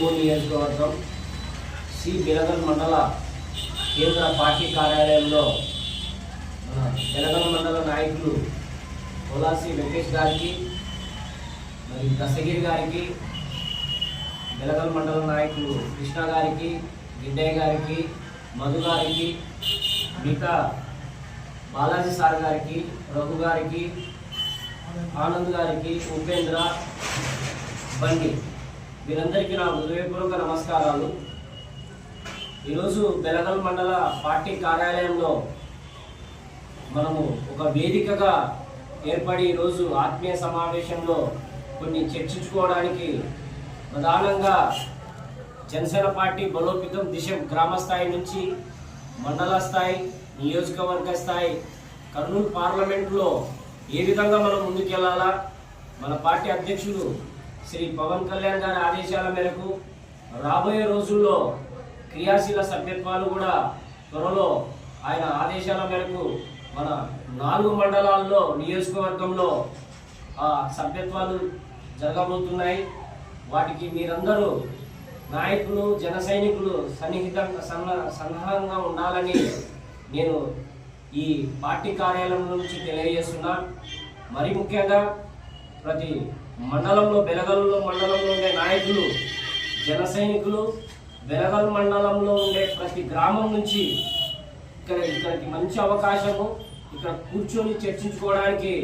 ములుగు నియోజకవర్గం సి బెలగల్ మండల కేంద్ర పార్టీ కార్యాలయంలో బెలగల్ మండల నాయకులు కోలాసి వెంకటేష్ గారికి మరియు దశగిరి గారికి, బెలగల్ మండల నాయకులు కృష్ణ గారికి, గిడ్డయ్య గారికి, మధు గారికి, మిగతా బాలాజీ సార్ గారికి, రఘు గారికి, ఆనంద్ గారికి, ఉపేంద్ర, బండి వీరందరికీ నా హృదయపూర్వక నమస్కారాలు. ఈరోజు బెలగల్ మండల పార్టీ కార్యాలయంలో మనము ఒక వేదికగా ఏర్పడి ఈరోజు ఆత్మీయ సమావేశంలో కొన్ని చర్చించుకోవడానికి ప్రధానంగా జనసేన పార్టీ బలోపేతం దిశ గ్రామ స్థాయి నుంచి మండల స్థాయి, నియోజకవర్గ స్థాయి, కర్నూలు పార్లమెంటులో ఏ విధంగా మనం ముందుకెళ్లాలా, మన పార్టీ అధ్యక్షులు శ్రీ పవన్ కళ్యాణ్ గారి ఆదేశాల మేరకు రాబోయే రోజుల్లో క్రియాశీల సభ్యత్వాలు కూడా త్వరలో ఆయన ఆదేశాల మేరకు మన 4 మండలాల్లో నియోజకవర్గంలో సభ్యత్వాలు జరగబోతున్నాయి. వాటికి మీరందరూ నాయకులు, జన సైనికులు సన్నాహంగా ఉండాలని నేను ఈ పార్టీ కార్యాలయం నుంచి తెలియజేస్తున్నా. మరి ముఖ్యంగా ప్రతి మండలంలో, బెలగల్ మండలంలో ఉండే నాయకులు, జన సైనికులు, బెలగల్ మండలంలో ఉండే ప్రతి గ్రామం నుంచి ఇక్కడికి మంచి అవకాశము, ఇక్కడ కూర్చొని చర్చించుకోవడానికి,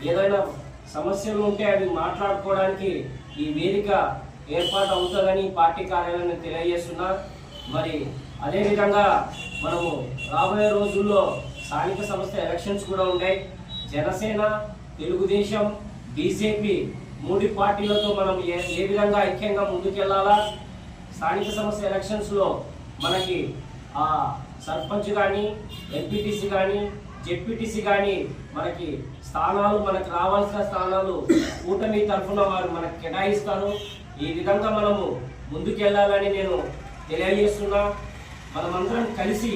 ఏదైనా సమస్యలు ఉంటే అవి మాట్లాడుకోవడానికి ఈ వేదిక ఏర్పాటు అవుతుందని పార్టీ కార్యాలయాన్ని తెలియజేస్తున్నా. మరి అదేవిధంగా మనము రాబోయే రోజుల్లో స్థానిక సంస్థ ఎలక్షన్స్ కూడా ఉన్నాయి. జనసేన, తెలుగుదేశం, బీజేపీ 3 పార్టీలతో మనం ఏ విధంగా ఐక్యంగా ముందుకెళ్లాలా, స్థానిక సంస్థ ఎలక్షన్స్లో మనకి సర్పంచ్ కానీ, ఎంపీటీసీ కానీ, జెడ్పీటీసీ కానీ మనకి స్థానాలు, మనకు రావాల్సిన స్థానాలు కూటమి తరఫున వారు మనకు కేటాయిస్తారు. ఈ విధంగా మనము ముందుకెళ్లాలని నేను తెలియజేస్తున్నా. మనమందరం కలిసి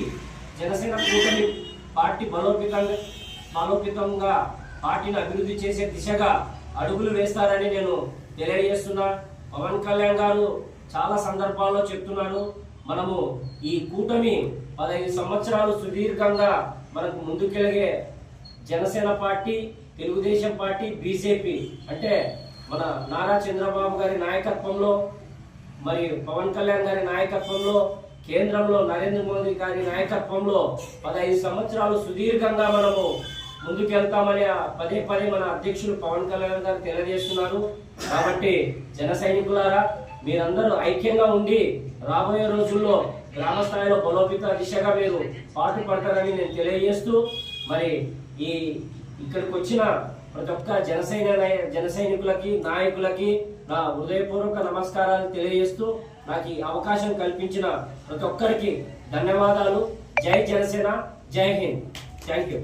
జనసేన కూటమి పార్టీ బలోపేతంగా పార్టీని అభివృద్ధి చేసే దిశగా అడుగులు వేస్తారని నేను తెలియజేస్తున్నా. పవన్ కళ్యాణ్ గారు చాలా సందర్భాల్లో చెప్తున్నారు, మనము ఈ కూటమి 15 సంవత్సరాలు సుదీర్ఘంగా మనకు ముందుకెళ్ళగే Janasena party, Telugu Desam party, BJP అంటే మన నారా చంద్రబాబు గారి నాయకత్వంలో మరియు పవన్ కళ్యాణ్ గారి నాయకత్వంలో, కేంద్రంలో నరేంద్ర మోదీ గారి నాయకత్వంలో 15 సంవత్సరాలు సుదీర్ఘంగా మనము ముందుకెళ్తామని పదే మన అధ్యక్షులు పవన్ కళ్యాణ్ గారు తెలియజేస్తున్నారు. కాబట్టి జన సైనికులారా, మీరందరూ ఐక్యంగా ఉండి రాబోయే రోజుల్లో గ్రామ స్థాయిలో బలోపేత దిశగా మీరు పాటుపడతారని నేను తెలియజేస్తూ, మరి ఇక్కడికి వచ్చిన ప్రతి ఒక్క జన సైనికులకి, నాయకులకి నా హృదయపూర్వక నమస్కారాలు తెలియజేస్తూ, నాకు ఈ అవకాశం కల్పించిన ప్రతి ఒక్కరికి ధన్యవాదాలు. జై జనసేన, జై హింద్. Thank you.